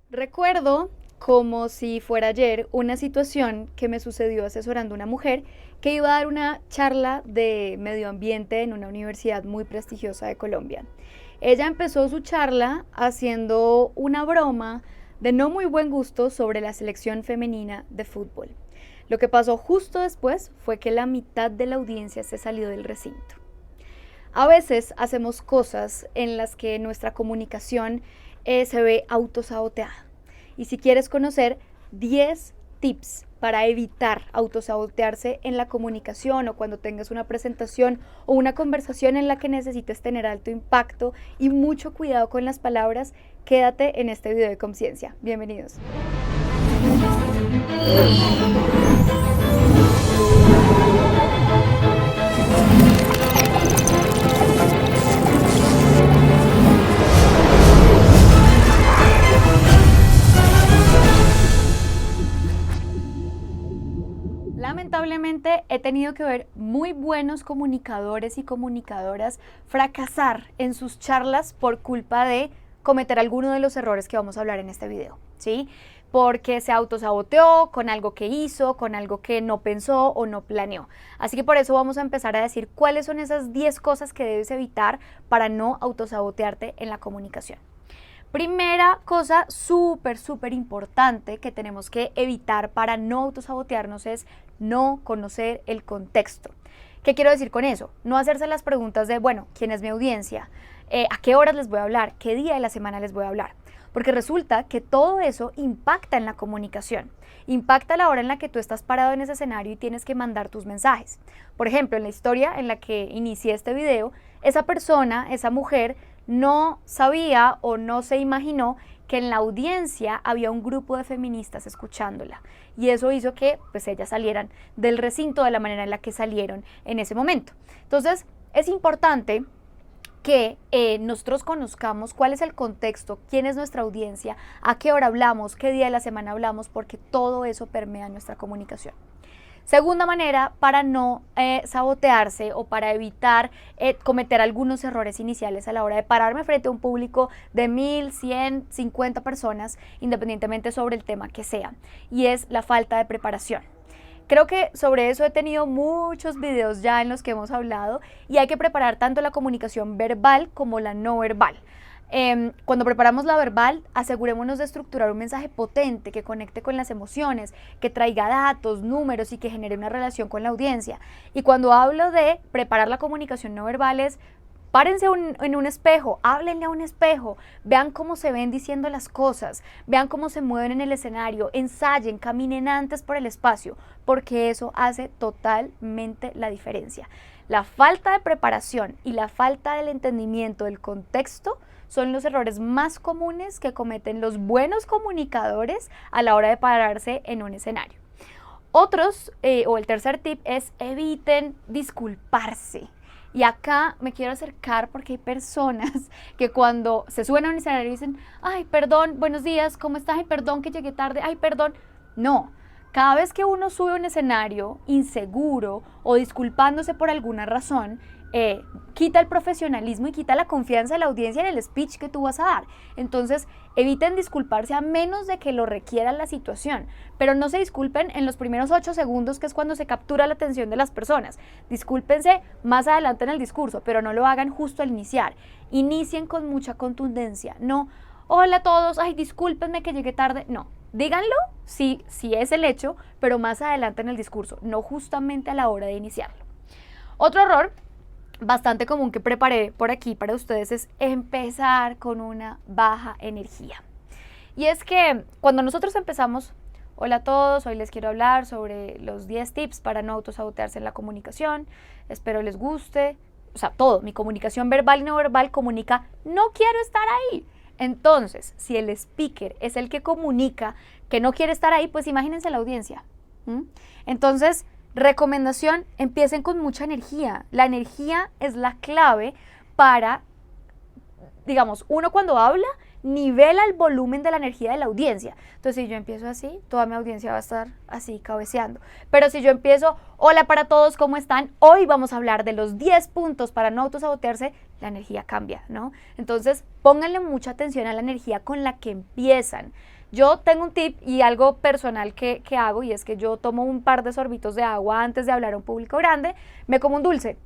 Recuerdo, como si fuera ayer, una situación que me sucedió asesorando a una mujer que iba a dar una charla de medio ambiente en una universidad muy prestigiosa de Colombia. Ella empezó su charla haciendo una broma de no muy buen gusto sobre la selección femenina de fútbol. Lo que pasó justo después fue que la mitad de la audiencia se salió del recinto. A veces hacemos cosas en las que nuestra comunicación se ve autosaboteada. Y si quieres conocer 10 tips para evitar autosabotearse en la comunicación o cuando tengas una presentación o una conversación en la que necesites tener alto impacto y mucho cuidado con las palabras, quédate en este video de conciencia. Bienvenidos. Lamentablemente he tenido que ver muy buenos comunicadores y comunicadoras fracasar en sus charlas por culpa de cometer alguno de los errores que vamos a hablar en este video, ¿sí? Porque se autosaboteó con algo que hizo, con algo que no pensó o no planeó. Así que por eso vamos a empezar a decir cuáles son esas 10 cosas que debes evitar para no autosabotearte en la comunicación. Primera cosa súper importante que tenemos que evitar para no autosabotearnos es no conocer el contexto. ¿Qué quiero decir con eso? No hacerse las preguntas de, bueno, ¿quién es mi audiencia? ¿A qué horas les voy a hablar? ¿Qué día de la semana les voy a hablar? Porque resulta que todo eso impacta en la comunicación. Impacta la hora en la que tú estás parado en ese escenario y tienes que mandar tus mensajes. Por ejemplo, en la historia en la que inicié este video, esa persona, esa mujer, no sabía o no se imaginó que en la audiencia había un grupo de feministas escuchándola y eso hizo que pues ellas salieran del recinto de la manera en la que salieron en ese momento. Entonces es importante que nosotros conozcamos cuál es el contexto, quién es nuestra audiencia, a qué hora hablamos, qué día de la semana hablamos, porque todo eso permea nuestra comunicación. Segunda manera para no sabotearse o para evitar cometer algunos errores iniciales a la hora de pararme frente a un público de 1000, 100, 50 personas, independientemente sobre el tema que sea, y es la falta de preparación. Creo que sobre eso he tenido muchos videos ya en los que hemos hablado y hay que preparar tanto la comunicación verbal como la no verbal. Cuando preparamos la verbal, asegurémonos de estructurar un mensaje potente que conecte con las emociones, que traiga datos, números y que genere una relación con la audiencia. Y cuando hablo de preparar la comunicación no verbal es párense en un espejo, háblenle a un espejo, vean cómo se ven diciendo las cosas, vean cómo se mueven en el escenario, ensayen, caminen antes por el espacio, porque eso hace totalmente la diferencia. La falta de preparación y la falta del entendimiento del contexto son los errores más comunes que cometen los buenos comunicadores a la hora de pararse en un escenario. Otros, o el tercer tip es eviten disculparse. Y acá me quiero acercar porque hay personas que cuando se suben a un escenario dicen, ay, perdón, buenos días, ¿cómo estás? Ay, perdón que llegué tarde, ay, perdón. No, cada vez que uno sube a un escenario inseguro o disculpándose por alguna razón, quita el profesionalismo y quita la confianza de la audiencia en el speech que tú vas a dar. Entonces, eviten disculparse a menos de que lo requiera la situación, pero no se disculpen en los primeros 8 segundos, que es cuando se captura la atención de las personas. Discúlpense más adelante en el discurso, pero no lo hagan justo al iniciar. Inicien con mucha contundencia. No, hola a todos, ay, discúlpenme que llegué tarde. No, díganlo si es el hecho, pero más adelante en el discurso, no justamente a la hora de iniciarlo. Otro error bastante común que preparé por aquí para ustedes es empezar con una baja energía. Y es que cuando nosotros empezamos, hola a todos, hoy les quiero hablar sobre los 10 tips para no autosabotearse en la comunicación, espero les guste, o sea, todo, mi comunicación verbal y no verbal comunica, no quiero estar ahí. Entonces, si el speaker es el que comunica que no quiere estar ahí, pues imagínense la audiencia. Entonces, recomendación, empiecen con mucha energía. La energía es la clave para, digamos, uno cuando habla nivela el volumen de la energía de la audiencia. Entonces, si yo empiezo así, toda mi audiencia va a estar así, cabeceando. Pero si yo empiezo, hola para todos, ¿cómo están? Hoy vamos a hablar de los 10 puntos para no autosabotearse, la energía cambia, ¿no? Entonces, pónganle mucha atención a la energía con la que empiezan. Yo tengo un tip y algo personal que hago, y es que yo tomo un par de sorbitos de agua antes de hablar a un público grande, me como un dulce.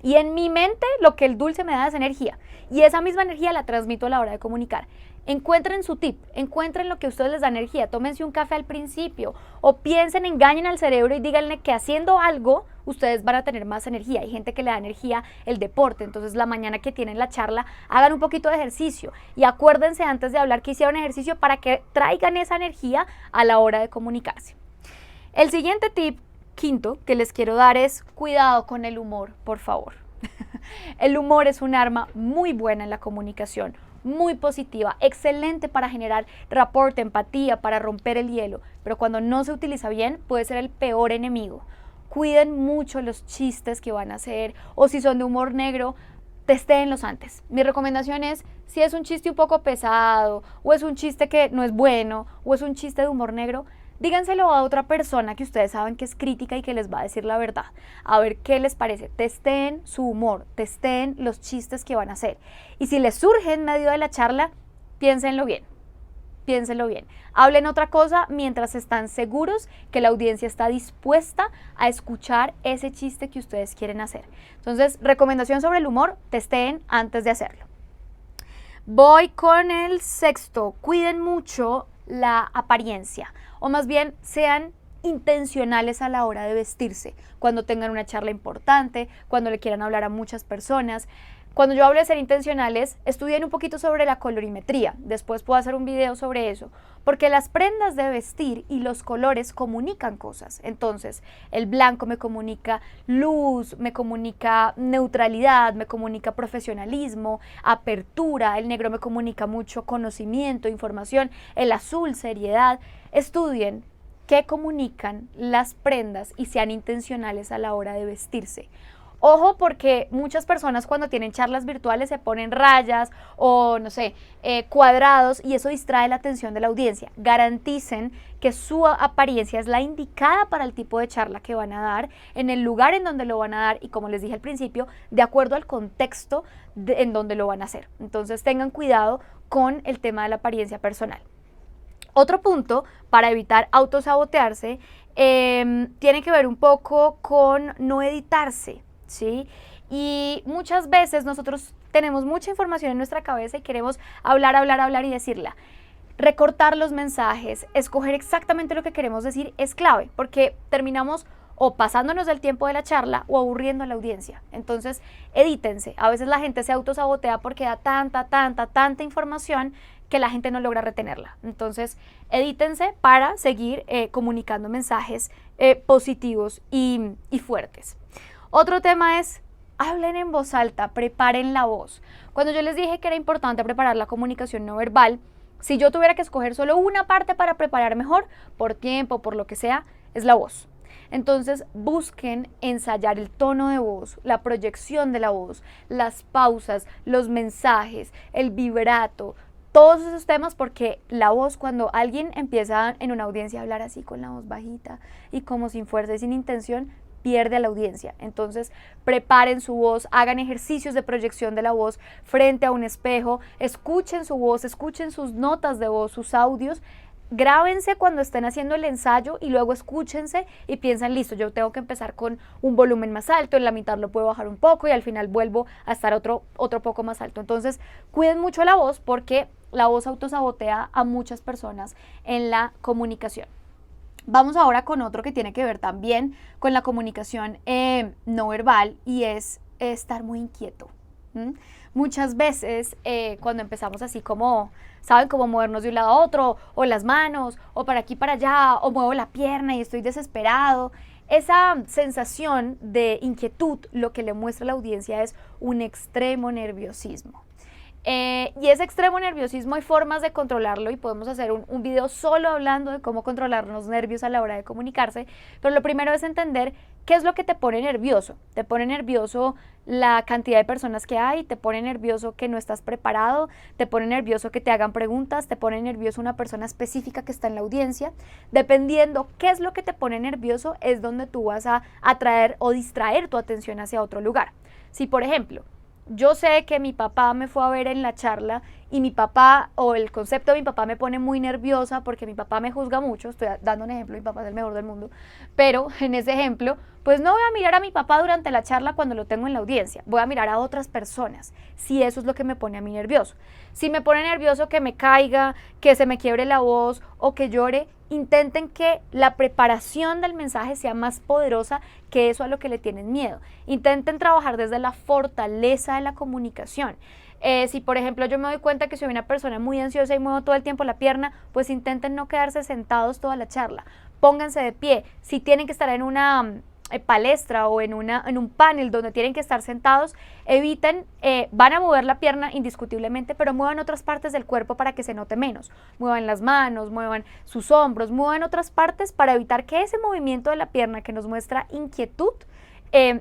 Y en mi mente lo que el dulce me da es energía. Y esa misma energía la transmito a la hora de comunicar. Encuentren su tip, encuentren lo que a ustedes les da energía. Tómense un café al principio o piensen, engañen al cerebro y díganle que haciendo algo ustedes van a tener más energía. Hay gente que le da energía el deporte, entonces la mañana que tienen la charla hagan un poquito de ejercicio y acuérdense antes de hablar que hicieron ejercicio para que traigan esa energía a la hora de comunicarse. El siguiente tip, quinto, que les quiero dar es cuidado con el humor, por favor. El humor es un arma muy buena en la comunicación, muy positiva, excelente para generar rapport, empatía, para romper el hielo, pero cuando no se utiliza bien puede ser el peor enemigo. Cuiden mucho los chistes que van a hacer, o si son de humor negro, testéenlos antes. Mi recomendación es, si es un chiste un poco pesado, o es un chiste que no es bueno, o es un chiste de humor negro, díganselo a otra persona que ustedes saben que es crítica y que les va a decir la verdad. A ver qué les parece. Testeen su humor, testeen los chistes que van a hacer. Y si les surge en medio de la charla, piénsenlo bien. Piénsenlo bien. Hablen otra cosa mientras están seguros que la audiencia está dispuesta a escuchar ese chiste que ustedes quieren hacer. Entonces, recomendación sobre el humor, testeen antes de hacerlo. Voy con el sexto. Cuiden mucho la apariencia, o más bien sean intencionales a la hora de vestirse, cuando tengan una charla importante, cuando le quieran hablar a muchas personas. Cuando yo hablo de ser intencionales, estudien un poquito sobre la colorimetría, después puedo hacer un video sobre eso, porque las prendas de vestir y los colores comunican cosas. Entonces, el blanco me comunica luz, me comunica neutralidad, me comunica profesionalismo, apertura, el negro me comunica mucho conocimiento, información, el azul, seriedad. Estudien qué comunican las prendas y sean intencionales a la hora de vestirse. Ojo, porque muchas personas cuando tienen charlas virtuales se ponen rayas o, no sé, cuadrados, y eso distrae la atención de la audiencia. Garanticen que su apariencia es la indicada para el tipo de charla que van a dar, en el lugar en donde lo van a dar y, como les dije al principio, de acuerdo al contexto en donde lo van a hacer. Entonces tengan cuidado con el tema de la apariencia personal. Otro punto para evitar autosabotearse tiene que ver un poco con no editarse, ¿sí? Y muchas veces nosotros tenemos mucha información en nuestra cabeza y queremos hablar y decirla. Recortar los mensajes, escoger exactamente lo que queremos decir es clave, porque terminamos o pasándonos del tiempo de la charla o aburriendo a la audiencia. Entonces, edítense. A veces la gente se autosabotea porque da tanta información que la gente no logra retenerla. Entonces, edítense para seguir comunicando mensajes positivos y fuertes. Otro tema es, hablen en voz alta, preparen la voz. Cuando yo les dije que era importante preparar la comunicación no verbal, si yo tuviera que escoger solo una parte para preparar mejor, por tiempo, por lo que sea, es la voz. Entonces busquen ensayar el tono de voz, la proyección de la voz, las pausas, los mensajes, el vibrato, todos esos temas, porque la voz, cuando alguien empieza en una audiencia a hablar así con la voz bajita y como sin fuerza y sin intención, pierde a la audiencia. Entonces preparen su voz, hagan ejercicios de proyección de la voz frente a un espejo, escuchen su voz, escuchen sus notas de voz, sus audios, grábense cuando estén haciendo el ensayo y luego escúchense y piensan, listo, yo tengo que empezar con un volumen más alto, en la mitad lo puedo bajar un poco y al final vuelvo a estar otro poco más alto. Entonces cuiden mucho la voz, porque la voz autosabotea a muchas personas en la comunicación. Vamos ahora con otro que tiene que ver también con la comunicación no verbal, y es estar muy inquieto. Muchas veces cuando empezamos así como, ¿saben? Como movernos de un lado a otro, o las manos, o para aquí para allá, o muevo la pierna y estoy desesperado. Esa sensación de inquietud lo que le muestra a la audiencia es un extremo nerviosismo. Y ese extremo nerviosismo hay formas de controlarlo y podemos hacer un video solo hablando de cómo controlar los nervios a la hora de comunicarse, pero lo primero es entender qué es lo que te pone nervioso. Te pone nervioso la cantidad de personas que hay, te pone nervioso que no estás preparado, te pone nervioso que te hagan preguntas, te pone nervioso una persona específica que está en la audiencia. Dependiendo qué es lo que te pone nervioso es donde tú vas a atraer o distraer tu atención hacia otro lugar. Si por ejemplo, yo sé que mi papá me fue a ver en la charla y mi papá o el concepto de mi papá me pone muy nerviosa porque mi papá me juzga mucho, estoy dando un ejemplo, mi papá es el mejor del mundo, pero en ese ejemplo, pues no voy a mirar a mi papá durante la charla cuando lo tengo en la audiencia, voy a mirar a otras personas, si eso es lo que me pone a mí nervioso. Si me pone nervioso que me caiga, que se me quiebre la voz o que llore, intenten que la preparación del mensaje sea más poderosa que eso a lo que le tienen miedo. Intenten trabajar desde la fortaleza de la comunicación. Si por ejemplo yo me doy cuenta que soy una persona muy ansiosa y muevo todo el tiempo la pierna, pues intenten no quedarse sentados toda la charla. Pónganse de pie. Si tienen que estar en una palestra o en un panel donde tienen que estar sentados, eviten, van a mover la pierna indiscutiblemente, pero muevan otras partes del cuerpo para que se note menos. Muevan las manos, muevan sus hombros, muevan otras partes para evitar que ese movimiento de la pierna que nos muestra inquietud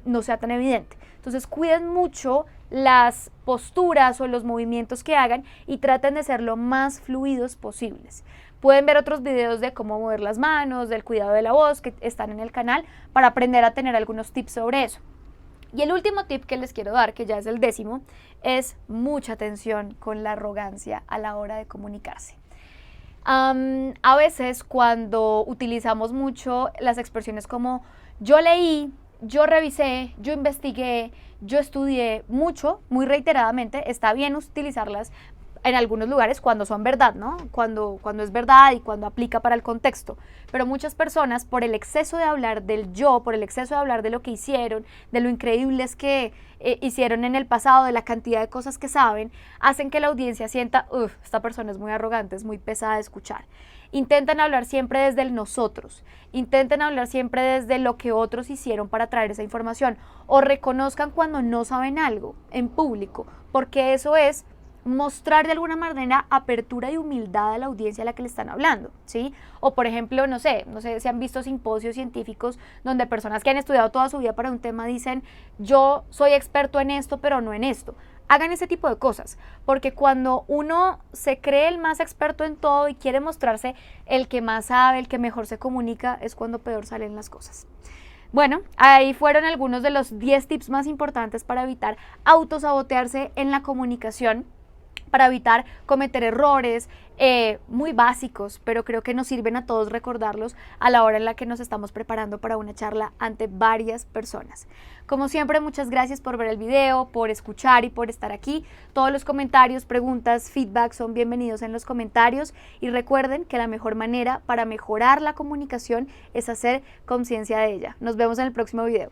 no sea tan evidente. Entonces cuiden mucho las posturas o los movimientos que hagan y traten de ser lo más fluidos posibles. Pueden ver otros videos de cómo mover las manos, del cuidado de la voz que están en el canal para aprender a tener algunos tips sobre eso. Y el último tip que les quiero dar, que ya es el 10º, es mucha atención con la arrogancia a la hora de comunicarse. A veces cuando utilizamos mucho las expresiones como yo leí, yo revisé, yo investigué, yo estudié mucho, muy reiteradamente, está bien utilizarlas en algunos lugares cuando son verdad, ¿no? Cuando es verdad y cuando aplica para el contexto. Pero muchas personas, por el exceso de hablar del yo, por el exceso de hablar de lo que hicieron, de lo increíbles que hicieron en el pasado, de la cantidad de cosas que saben, hacen que la audiencia sienta, esta persona es muy arrogante, es muy pesada de escuchar. Intenten hablar siempre desde el nosotros, intenten hablar siempre desde lo que otros hicieron para traer esa información, o reconozcan cuando no saben algo en público, porque eso es mostrar de alguna manera apertura y humildad a la audiencia a la que le están hablando, ¿sí? O por ejemplo, no sé si han visto simposios científicos donde personas que han estudiado toda su vida para un tema dicen, yo soy experto en esto, pero no en esto. Hagan ese tipo de cosas, porque cuando uno se cree el más experto en todo y quiere mostrarse el que más sabe, el que mejor se comunica, es cuando peor salen las cosas. Bueno, ahí fueron algunos de los 10 tips más importantes para evitar autosabotearse en la comunicación, para evitar cometer errores muy básicos, pero creo que nos sirven a todos recordarlos a la hora en la que nos estamos preparando para una charla ante varias personas. Como siempre, muchas gracias por ver el video, por escuchar y por estar aquí. Todos los comentarios, preguntas, feedback son bienvenidos en los comentarios y recuerden que la mejor manera para mejorar la comunicación es hacer conciencia de ella. Nos vemos en el próximo video.